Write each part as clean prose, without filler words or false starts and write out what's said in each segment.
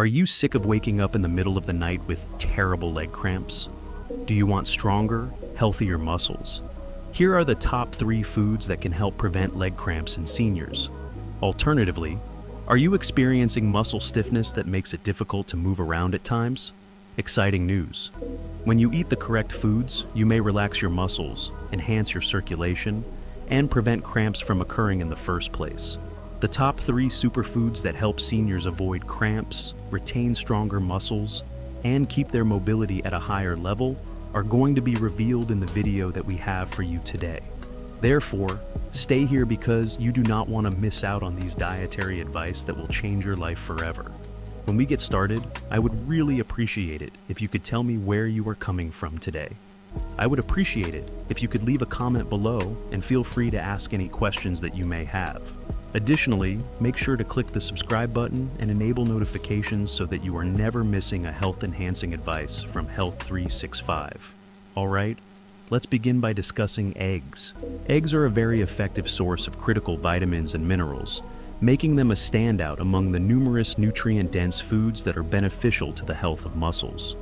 Are you sick of waking up in the middle of the night with terrible leg cramps? Do you want stronger, healthier muscles? Here are the top 3 foods that can help prevent leg cramps in seniors. Alternatively, are you experiencing muscle stiffness that makes it difficult to move around at times? Exciting news. When you eat the correct foods, you may relax your muscles, enhance your circulation, and prevent cramps from occurring in the first place. The top 3 superfoods that help seniors avoid cramps, retain stronger muscles, and keep their mobility at a higher level are going to be revealed in the video that we have for you today. Therefore, stay here because you do not want to miss out on these dietary advice that will change your life forever. When we get started, I would really appreciate it if you could tell me where you are coming from today. I would appreciate it if you could leave a comment below and feel free to ask any questions that you may have. Additionally, make sure to click the subscribe button and enable notifications so that you are never missing a health-enhancing advice from Health 365. Alright, let's begin by discussing eggs. Eggs are a very effective source of critical vitamins and minerals, making them a standout among the numerous nutrient-dense foods that are beneficial to the health of muscles.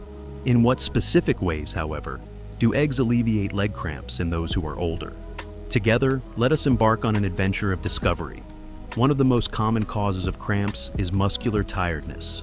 In what specific ways, however, do eggs alleviate leg cramps in those who are older? Together, let us embark on an adventure of discovery. One of the most common causes of cramps is muscular tiredness,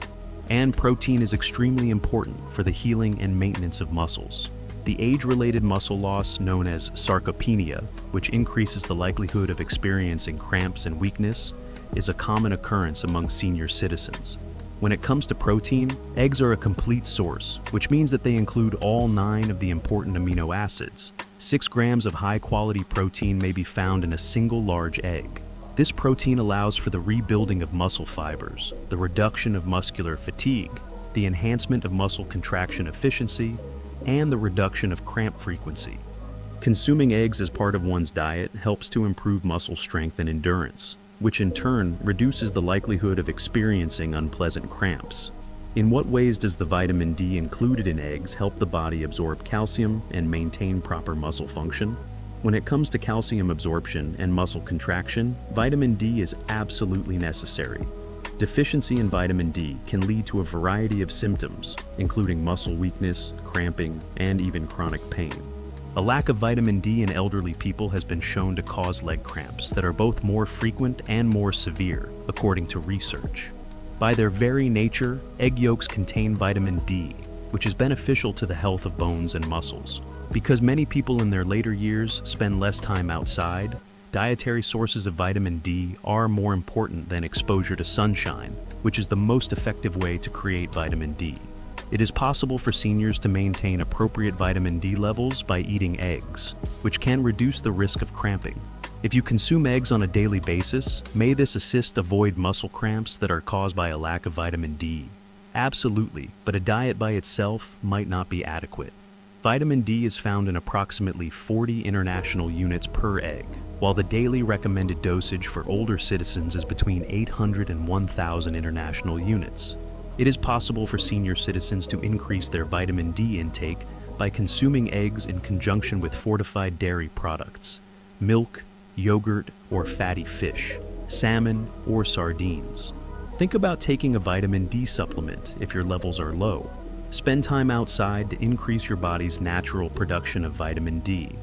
and protein is extremely important for the healing and maintenance of muscles. The age-related muscle loss known as sarcopenia, which increases the likelihood of experiencing cramps and weakness, is a common occurrence among senior citizens. When it comes to protein, eggs are a complete source, which means that they include all 9 of the important amino acids. 6 grams of high-quality protein may be found in a single large egg. This protein allows for the rebuilding of muscle fibers, the reduction of muscular fatigue, the enhancement of muscle contraction efficiency, and the reduction of cramp frequency. Consuming eggs as part of one's diet helps to improve muscle strength and endurance, which in turn reduces the likelihood of experiencing unpleasant cramps. In what ways does the vitamin D included in eggs help the body absorb calcium and maintain proper muscle function? When it comes to calcium absorption and muscle contraction, vitamin D is absolutely necessary. Deficiency in vitamin D can lead to a variety of symptoms, including muscle weakness, cramping, and even chronic pain. A lack of vitamin D in elderly people has been shown to cause leg cramps that are both more frequent and more severe, according to research. By their very nature, egg yolks contain vitamin D, which is beneficial to the health of bones and muscles. Because many people in their later years spend less time outside, dietary sources of vitamin D are more important than exposure to sunshine, which is the most effective way to create vitamin D. It is possible for seniors to maintain appropriate vitamin D levels by eating eggs, which can reduce the risk of cramping. If you consume eggs on a daily basis, may this assist avoid muscle cramps that are caused by a lack of vitamin D? Absolutely, but a diet by itself might not be adequate. Vitamin D is found in approximately 40 international units per egg, while the daily recommended dosage for older citizens is between 800 and 1,000 international units. It is possible for senior citizens to increase their vitamin D intake by consuming eggs in conjunction with fortified dairy products, milk, yogurt, or fatty fish, salmon, or sardines. Think about taking a vitamin D supplement if your levels are low. Spend time outside to increase your body's natural production of vitamin D.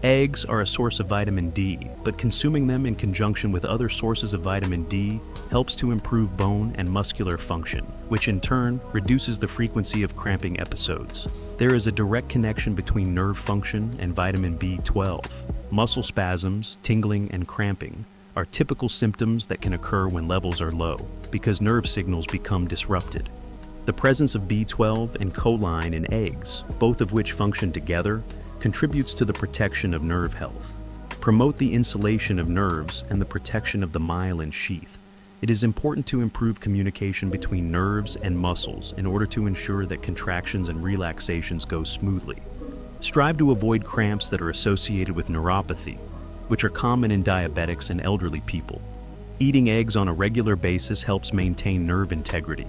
Eggs are a source of vitamin D, but consuming them in conjunction with other sources of vitamin D helps to improve bone and muscular function, which in turn reduces the frequency of cramping episodes. There is a direct connection between nerve function and vitamin B12. Muscle spasms, tingling, and cramping are typical symptoms that can occur when levels are low because nerve signals become disrupted. The presence of B12 and choline in eggs, both of which function together, contributes to the protection of nerve health. Promote the insulation of nerves and the protection of the myelin sheath. It is important to improve communication between nerves and muscles in order to ensure that contractions and relaxations go smoothly. Strive to avoid cramps that are associated with neuropathy, which are common in diabetics and elderly people. Eating eggs on a regular basis helps maintain nerve integrity,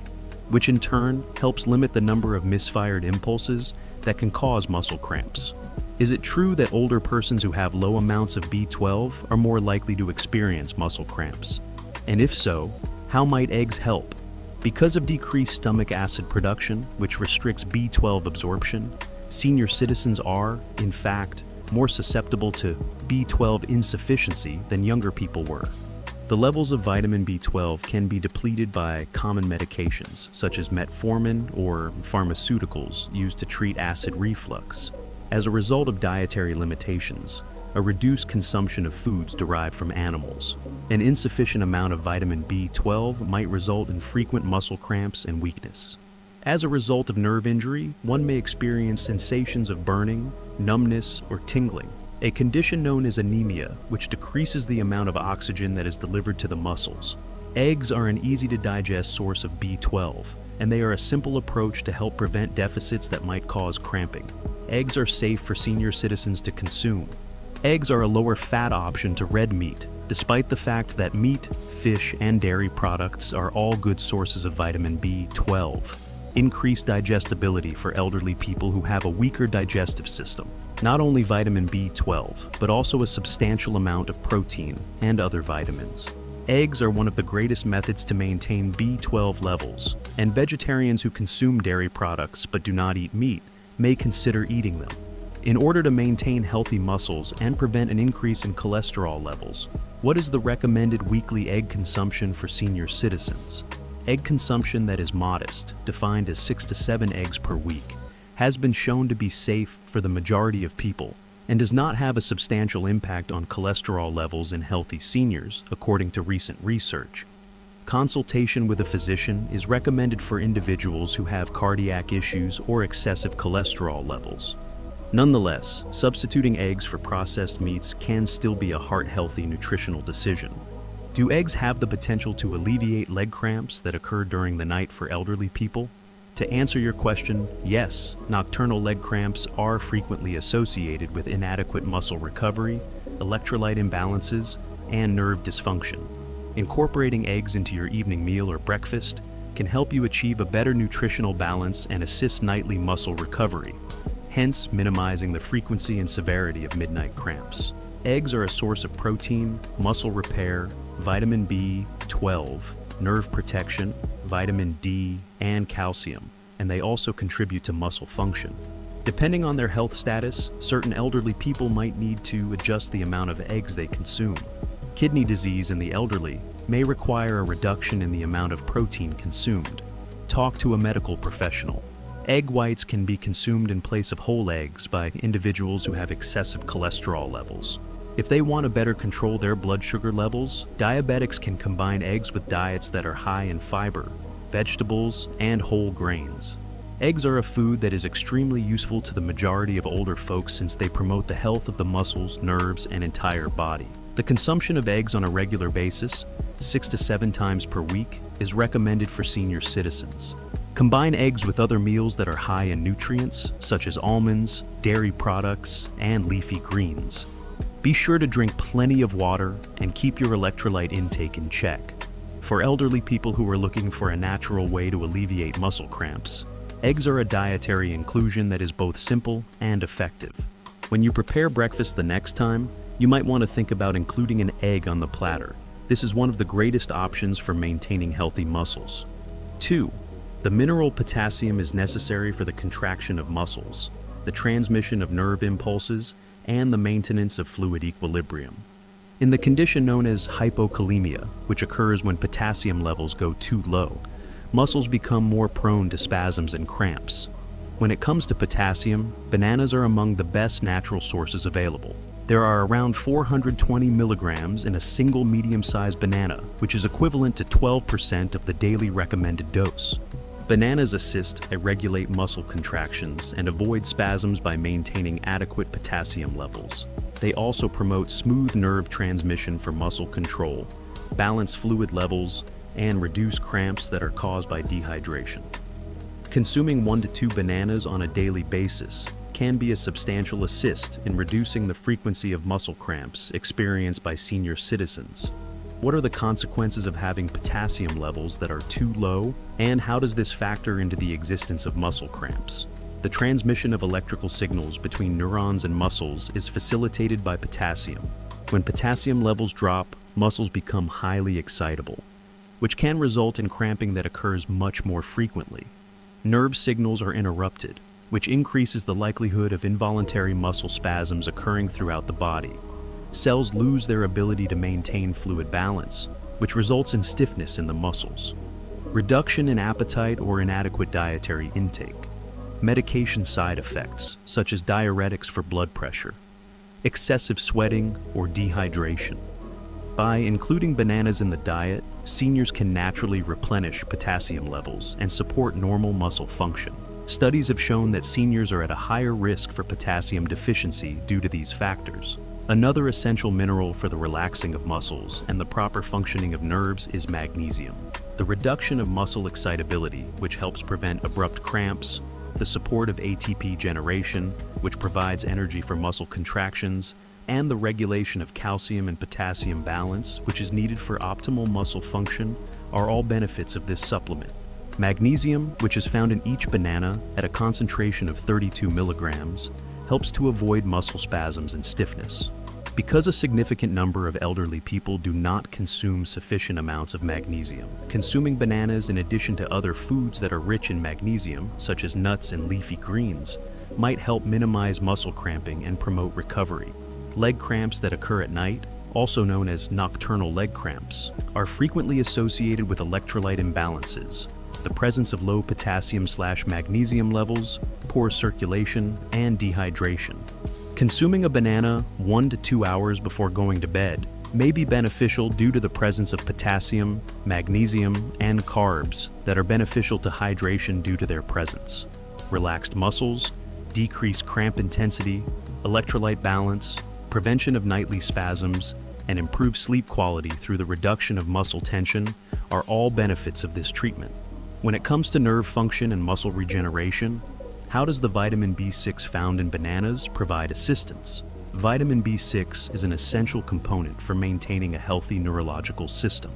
which in turn helps limit the number of misfired impulses that can cause muscle cramps. Is it true that older persons who have low amounts of B12 are more likely to experience muscle cramps? And if so, how might eggs help? Because of decreased stomach acid production, which restricts B12 absorption, senior citizens are, in fact, more susceptible to B12 insufficiency than younger people were. The levels of vitamin B12 can be depleted by common medications, such as metformin or pharmaceuticals used to treat acid reflux. As a result of dietary limitations, a reduced consumption of foods derived from animals, an insufficient amount of vitamin B12 might result in frequent muscle cramps and weakness. As a result of nerve injury, one may experience sensations of burning, numbness, or tingling, a condition known as anemia, which decreases the amount of oxygen that is delivered to the muscles. Eggs are an easy-to-digest source of B12, and they are a simple approach to help prevent deficits that might cause cramping. Eggs are safe for senior citizens to consume. Eggs are a lower fat option to red meat, despite the fact that meat, fish, and dairy products are all good sources of vitamin B12. Increased digestibility for elderly people who have a weaker digestive system. Not only vitamin B12, but also a substantial amount of protein and other vitamins. Eggs are one of the greatest methods to maintain B12 levels, and vegetarians who consume dairy products but do not eat meat may consider eating them. In order to maintain healthy muscles and prevent an increase in cholesterol levels, what is the recommended weekly egg consumption for senior citizens? Egg consumption that is modest, defined as 6 to 7 eggs per week, has been shown to be safe for the majority of people and does not have a substantial impact on cholesterol levels in healthy seniors, according to recent research. Consultation with a physician is recommended for individuals who have cardiac issues or excessive cholesterol levels. Nonetheless, substituting eggs for processed meats can still be a heart-healthy nutritional decision. Do eggs have the potential to alleviate leg cramps that occur during the night for elderly people? To answer your question, yes, nocturnal leg cramps are frequently associated with inadequate muscle recovery, electrolyte imbalances, and nerve dysfunction. Incorporating eggs into your evening meal or breakfast can help you achieve a better nutritional balance and assist nightly muscle recovery, hence minimizing the frequency and severity of midnight cramps. Eggs are a source of protein, muscle repair, vitamin B12, nerve protection, vitamin D, and calcium, and they also contribute to muscle function. Depending on their health status, certain elderly people might need to adjust the amount of eggs they consume. Kidney disease in the elderly may require a reduction in the amount of protein consumed. Talk to a medical professional. Egg whites can be consumed in place of whole eggs by individuals who have excessive cholesterol levels. If they want to better control their blood sugar levels, diabetics can combine eggs with diets that are high in fiber, vegetables, and whole grains. Eggs are a food that is extremely useful to the majority of older folks since they promote the health of the muscles, nerves, and entire body. The consumption of eggs on a regular basis, 6 to 7 times per week, is recommended for senior citizens. Combine eggs with other meals that are high in nutrients, such as almonds, dairy products, and leafy greens. Be sure to drink plenty of water and keep your electrolyte intake in check. For elderly people who are looking for a natural way to alleviate muscle cramps, eggs are a dietary inclusion that is both simple and effective. When you prepare breakfast the next time, you might want to think about including an egg on the platter. This is one of the greatest options for maintaining healthy muscles. 2. The mineral potassium is necessary for the contraction of muscles, the transmission of nerve impulses, and the maintenance of fluid equilibrium. In the condition known as hypokalemia, which occurs when potassium levels go too low, muscles become more prone to spasms and cramps. When it comes to potassium, bananas are among the best natural sources available. There are around 420 milligrams in a single medium-sized banana, which is equivalent to 12% of the daily recommended dose. Bananas assist and regulate muscle contractions and avoid spasms by maintaining adequate potassium levels. They also promote smooth nerve transmission for muscle control, balance fluid levels, and reduce cramps that are caused by dehydration. Consuming 1 to 2 bananas on a daily basis can be a substantial assist in reducing the frequency of muscle cramps experienced by senior citizens. What are the consequences of having potassium levels that are too low, and how does this factor into the existence of muscle cramps? The transmission of electrical signals between neurons and muscles is facilitated by potassium. When potassium levels drop, muscles become highly excitable. which can result in cramping that occurs much more frequently. Nerve signals are interrupted, which increases the likelihood of involuntary muscle spasms occurring throughout the body. Cells lose their ability to maintain fluid balance, which results in stiffness in the muscles. Reduction in appetite or inadequate dietary intake. Medication side effects, such as diuretics for blood pressure. Excessive sweating or dehydration. By including bananas in the diet, seniors can naturally replenish potassium levels and support normal muscle function. Studies have shown that seniors are at a higher risk for potassium deficiency due to these factors. Another essential mineral for the relaxing of muscles and the proper functioning of nerves is magnesium. The reduction of muscle excitability, which helps prevent abrupt cramps, the support of ATP generation, which provides energy for muscle contractions, and the regulation of calcium and potassium balance, which is needed for optimal muscle function, are all benefits of this supplement. Magnesium, which is found in each banana at a concentration of 32 milligrams, helps to avoid muscle spasms and stiffness. Because a significant number of elderly people do not consume sufficient amounts of magnesium, consuming bananas in addition to other foods that are rich in magnesium, such as nuts and leafy greens, might help minimize muscle cramping and promote recovery. Leg cramps that occur at night, also known as nocturnal leg cramps, are frequently associated with electrolyte imbalances, the presence of low potassium/magnesium levels, poor circulation, and dehydration. Consuming a banana 1 to 2 hours before going to bed may be beneficial due to the presence of potassium, magnesium, and carbs that are beneficial to hydration due to their presence. Relaxed muscles, decreased cramp intensity, electrolyte balance, prevention of nightly spasms, and improved sleep quality through the reduction of muscle tension are all benefits of this treatment. When it comes to nerve function and muscle regeneration, how does the vitamin B6 found in bananas provide assistance? Vitamin B6 is an essential component for maintaining a healthy neurological system.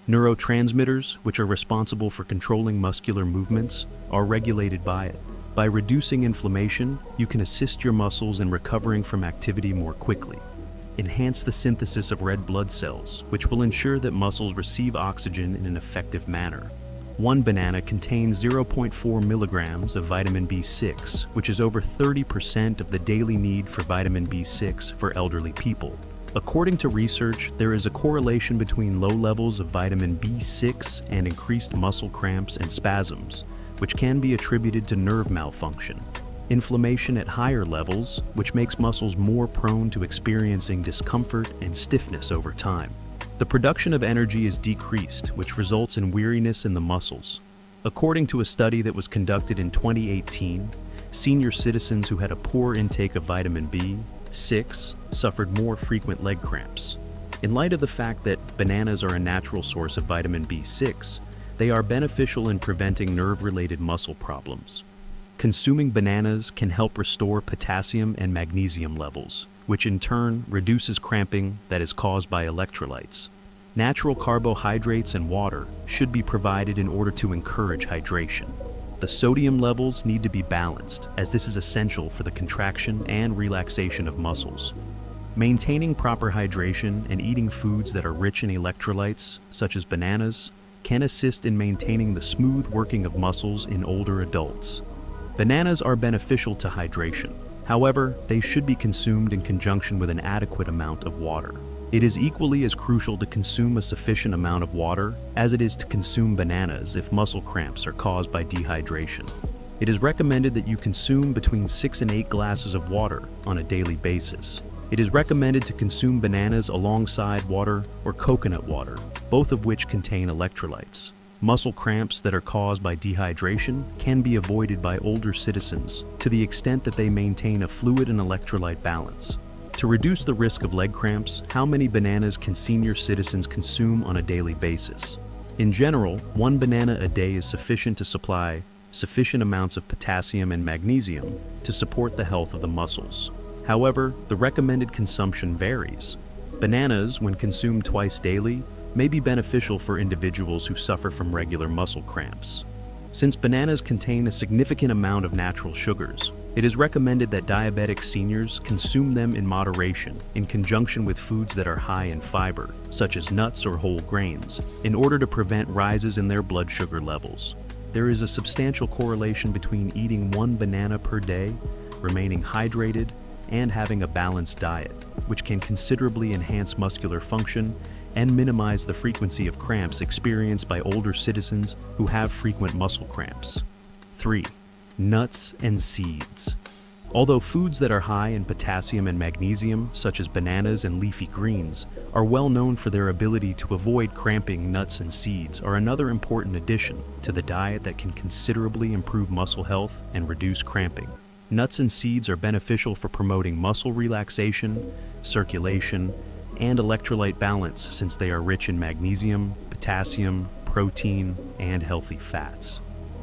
Neurotransmitters, which are responsible for controlling muscular movements, are regulated by it. By reducing inflammation, you can assist your muscles in recovering from activity more quickly. Enhance the synthesis of red blood cells, which will ensure that muscles receive oxygen in an effective manner. One banana contains 0.4 milligrams of vitamin B6, which is over 30% of the daily need for vitamin B6 for elderly people. According to research, there is a correlation between low levels of vitamin B6 and increased muscle cramps and spasms, which can be attributed to nerve malfunction. Inflammation at higher levels, which makes muscles more prone to experiencing discomfort and stiffness over time. The production of energy is decreased, which results in weariness in the muscles. According to a study that was conducted in 2018, senior citizens who had a poor intake of vitamin B6 suffered more frequent leg cramps. In light of the fact that bananas are a natural source of vitamin B6, they are beneficial in preventing nerve-related muscle problems. Consuming bananas can help restore potassium and magnesium levels, which in turn reduces cramping that is caused by electrolytes. Natural carbohydrates and water should be provided in order to encourage hydration. The sodium levels need to be balanced, as this is essential for the contraction and relaxation of muscles. Maintaining proper hydration and eating foods that are rich in electrolytes, such as bananas, can assist in maintaining the smooth working of muscles in older adults. Bananas are beneficial to hydration. However, they should be consumed in conjunction with an adequate amount of water. It is equally as crucial to consume a sufficient amount of water as it is to consume bananas if muscle cramps are caused by dehydration. It is recommended that you consume between 6 and 8 glasses of water on a daily basis. It is recommended to consume bananas alongside water or coconut water, both of which contain electrolytes. Muscle cramps that are caused by dehydration can be avoided by older citizens to the extent that they maintain a fluid and electrolyte balance. To reduce the risk of leg cramps, how many bananas can senior citizens consume on a daily basis? In general, 1 banana a day is sufficient to supply sufficient amounts of potassium and magnesium to support the health of the muscles. However, the recommended consumption varies. Bananas, when consumed twice daily, may be beneficial for individuals who suffer from regular muscle cramps. Since bananas contain a significant amount of natural sugars, It is recommended that diabetic seniors consume them in moderation in conjunction with foods that are high in fiber, such as nuts or whole grains, in order to prevent rises in their blood sugar levels. There is a substantial correlation between eating one banana per day, remaining hydrated, and having a balanced diet, which can considerably enhance muscular function and minimize the frequency of cramps experienced by older citizens who have frequent muscle cramps. 3. Nuts and seeds. Although foods that are high in potassium and magnesium, such as bananas and leafy greens, are well known for their ability to avoid cramping, nuts and seeds are another important addition to the diet that can considerably improve muscle health and reduce cramping. Nuts and seeds are beneficial for promoting muscle relaxation, circulation, and electrolyte balance since they are rich in magnesium, potassium, protein, and healthy fats.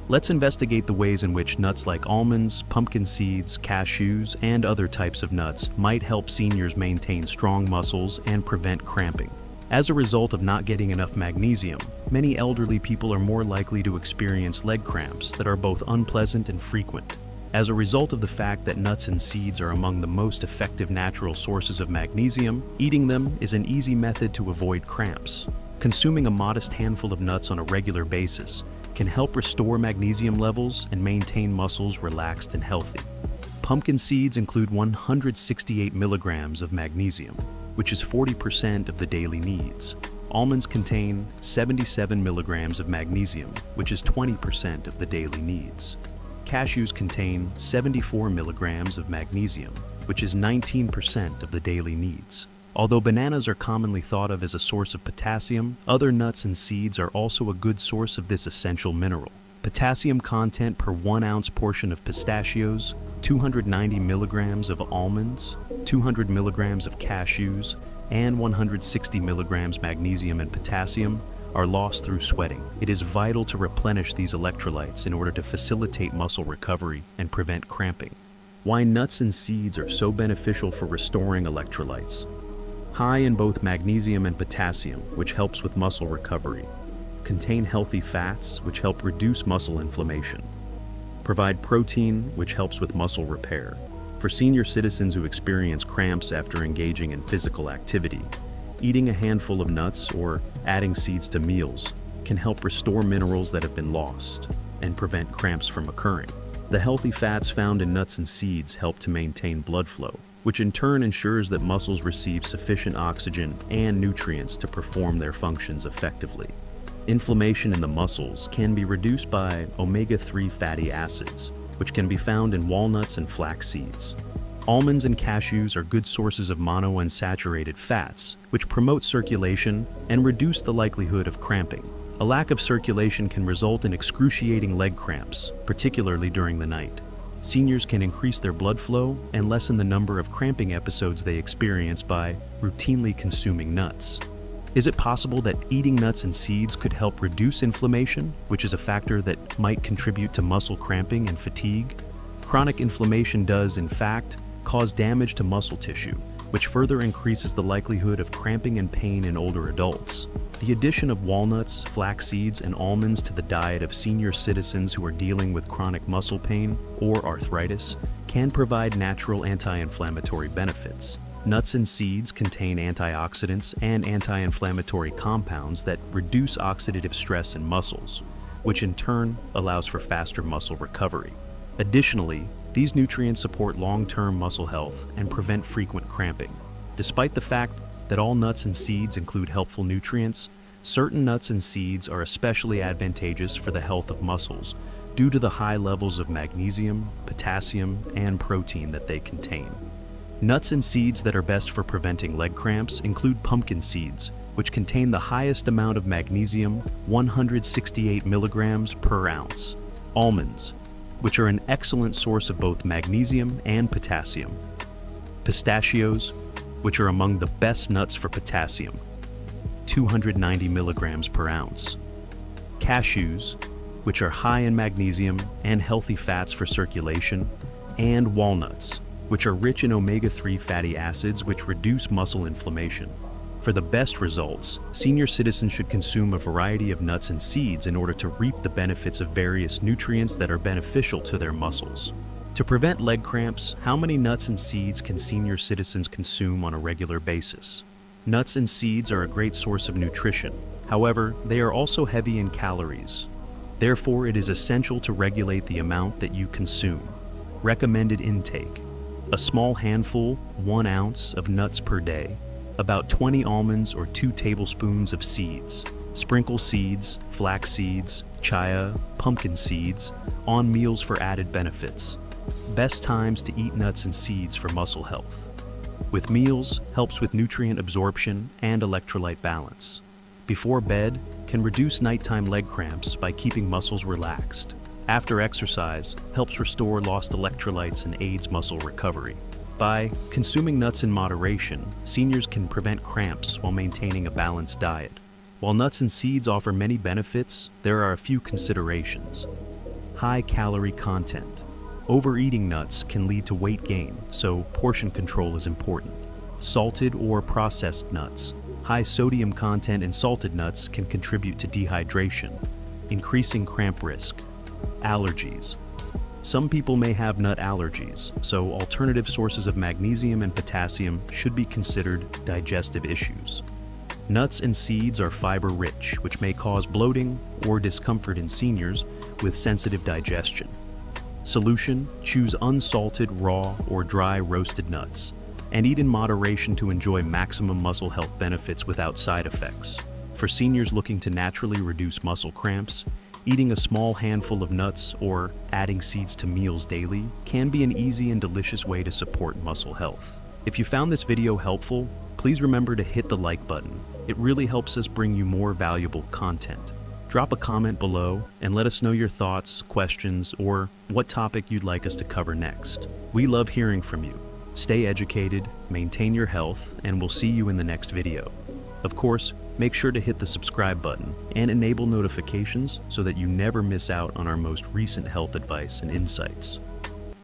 Let's investigate the ways in which nuts like almonds, pumpkin seeds, cashews, and other types of nuts might help seniors maintain strong muscles and prevent cramping. As a result of not getting enough magnesium, many elderly people are more likely to experience leg cramps that are both unpleasant and frequent. As a result of the fact that nuts and seeds are among the most effective natural sources of magnesium, eating them is an easy method to avoid cramps. Consuming a modest handful of nuts on a regular basis can help restore magnesium levels and maintain muscles relaxed and healthy. Pumpkin seeds include 168 milligrams of magnesium, which is 40% of the daily needs. Almonds contain 77 milligrams of magnesium, which is 20% of the daily needs. Cashews contain 74 milligrams of magnesium, which is 19% of the daily needs. Although bananas are commonly thought of as a source of potassium, other nuts and seeds are also a good source of this essential mineral. Potassium content per 1 ounce portion of pistachios, 290 milligrams of almonds, 200 milligrams of cashews, and 160 milligrams magnesium and potassium are lost through sweating. It is vital to replenish these electrolytes in order to facilitate muscle recovery and prevent cramping. Why nuts and seeds are so beneficial for restoring electrolytes. High in both magnesium and potassium, which helps with muscle recovery. Contain healthy fats, which help reduce muscle inflammation. Provide protein, which helps with muscle repair. For senior citizens who experience cramps after engaging in physical activity, eating a handful of nuts or adding seeds to meals can help restore minerals that have been lost and prevent cramps from occurring. The healthy fats found in nuts and seeds help to maintain blood flow, which in turn ensures that muscles receive sufficient oxygen and nutrients to perform their functions effectively. Inflammation in the muscles can be reduced by omega-3 fatty acids, which can be found in walnuts and flax seeds. Almonds and cashews are good sources of monounsaturated fats, which promote circulation and reduce the likelihood of cramping. A lack of circulation can result in excruciating leg cramps, particularly during the night. Seniors can increase their blood flow and lessen the number of cramping episodes they experience by routinely consuming nuts. Is it possible that eating nuts and seeds could help reduce inflammation, which is a factor that might contribute to muscle cramping and fatigue? Chronic inflammation does, in fact, cause damage to muscle tissue, which further increases the likelihood of cramping and pain in older adults. The addition of walnuts, flax seeds, and almonds to the diet of senior citizens who are dealing with chronic muscle pain or arthritis can provide natural anti-inflammatory benefits. Nuts and seeds contain antioxidants and anti-inflammatory compounds that reduce oxidative stress in muscles, which in turn allows for faster muscle recovery. Additionally, these nutrients support long-term muscle health and prevent frequent cramping. Despite the fact that all nuts and seeds include helpful nutrients, certain nuts and seeds are especially advantageous for the health of muscles due to the high levels of magnesium, potassium, and protein that they contain. Nuts and seeds that are best for preventing leg cramps include pumpkin seeds, which contain the highest amount of magnesium, 168 milligrams per ounce. Almonds, which are an excellent source of both magnesium and potassium. Pistachios, which are among the best nuts for potassium, 290 milligrams per ounce. Cashews, which are high in magnesium and healthy fats for circulation, and walnuts, which are rich in omega-3 fatty acids which reduce muscle inflammation. For the best results, senior citizens should consume a variety of nuts and seeds in order to reap the benefits of various nutrients that are beneficial to their muscles. To prevent leg cramps, how many nuts and seeds can senior citizens consume on a regular basis? Nuts and seeds are a great source of nutrition. However, they are also heavy in calories. Therefore, it is essential to regulate the amount that you consume. Recommended intake: a small handful, 1 ounce, of nuts per day, about 20 almonds or 2 tablespoons of seeds. Sprinkle seeds, flax seeds, chia, pumpkin seeds on meals for added benefits. Best times to eat nuts and seeds for muscle health. With meals, helps with nutrient absorption and electrolyte balance. Before bed, can reduce nighttime leg cramps by keeping muscles relaxed. After exercise, helps restore lost electrolytes and aids muscle recovery. By consuming nuts in moderation, seniors can prevent cramps while maintaining a balanced diet. While nuts and seeds offer many benefits, there are a few considerations. High calorie content. Overeating nuts can lead to weight gain, so portion control is important. Salted or processed nuts. High sodium content in salted nuts can contribute to dehydration, increasing cramp risk. Allergies. Some people may have nut allergies, so alternative sources of magnesium and potassium should be considered digestive issues. Nuts and seeds are fiber-rich, which may cause bloating or discomfort in seniors with sensitive digestion. Solution: choose unsalted, raw, or dry roasted nuts, and eat in moderation to enjoy maximum muscle health benefits without side effects. For seniors looking to naturally reduce muscle cramps, eating a small handful of nuts or adding seeds to meals daily can be an easy and delicious way to support muscle health. If you found this video helpful, please remember to hit the like button. It really helps us bring you more valuable content. Drop a comment below and let us know your thoughts, questions, or what topic you'd like us to cover next. We love hearing from you. Stay educated, maintain your health, and we'll see you in the next video. Of course, make sure to hit the subscribe button and enable notifications so that you never miss out on our most recent health advice and insights.